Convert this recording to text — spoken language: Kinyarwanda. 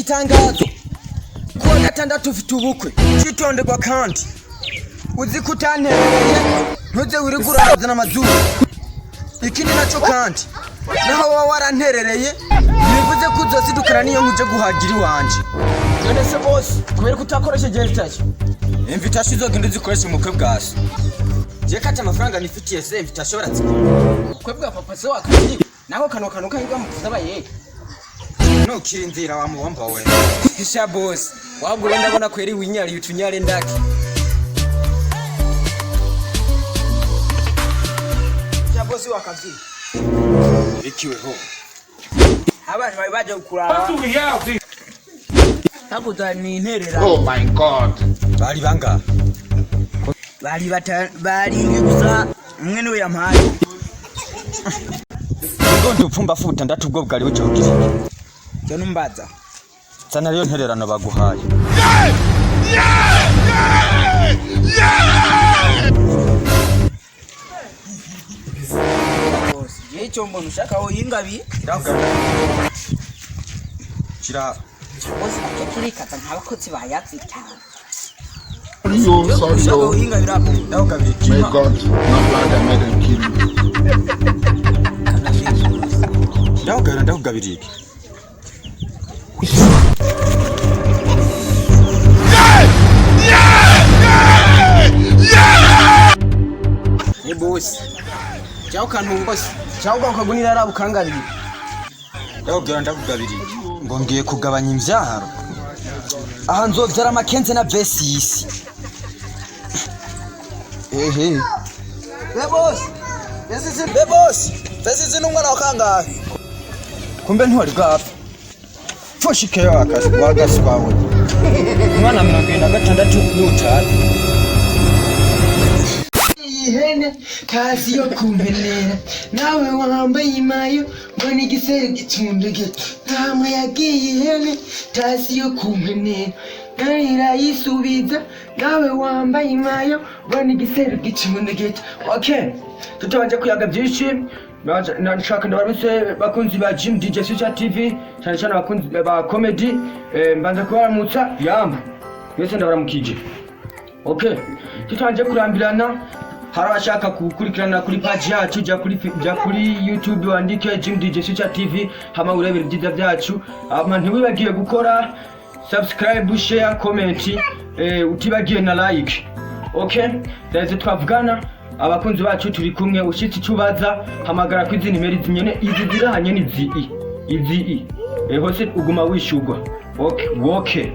igitangazo kuwa gatandatu ufite ubukwe citonderwa kandi uzi kutanterereye ntuze wiriguraza n'amazuru ikindi naco kandi naho wa waranterereye bivuze ko uzosidukana niyo nkuje guhagira iwanje none se boss kubera kutakoresheje invitation izogenda uzikoresha mu kwe bwase je kati amafaranga nifitiye se invitation baratsikora kwe bwa papa se wakati naho kano kanwa mukuza ye no kirinzira wa muwamba we sha boss wagura ndabona kweri winyari utunyare ndaki sha boss wakazi ikiweho abantu bari baje kuraba ntakuzanana interera. Oh my god. Bari banga bari gusa umwe niwe yampaye ngo ndupfumba futa ndatubwo bwari bucogire cyo numbaza sana ryo ntererano baguhaye cyo mbona ushaka ho yingabi kira bose bakirikata ntabakotsi bayatsi cyane Yo, sorry, yo. My God, not glad I made him kill me. ndakugabirike ni boss cyao kantu boss cyao ukagunira ara bukangabiri ndakugabirike ngo ngiye kugabanya imvyaro aha nzovyara makenze na vesisi ehe Bebosi n'umwana wa kangahe kumbe ntwari gapfa foshike wagasi wawe umwana 76 n'utari ihene kazi yo kumpenera nawe wambaye imayo mbona igisere gicundegeta ntamwe yagiye ihene kazi yo kumpenera narira yisubiza nawe wambaye imayo mbona igisere gicundegeta okay tutabanje kuyaga byinshi nashaka ndabaruse bakunzi ba Jim DJ Social TV cyane cyane bakunzi ba comedy mbanza kubaramutsa yamba yese ndabaramukije okay tutabanje kurambirana harabashaka kukurikirana kuri page yacu jya kuri YouTube wandike Jim DJ Social TV hama urebera ibyiza byacu ntiwibagiye gukora subscribe share comment utibagiye na like okay ndaze twavugana abakunzi bacu turi kumwe ushitsi cyubaza hamagara kwizi nimero zinyene izi zirahanye n'izi hose uguma wishugwa okay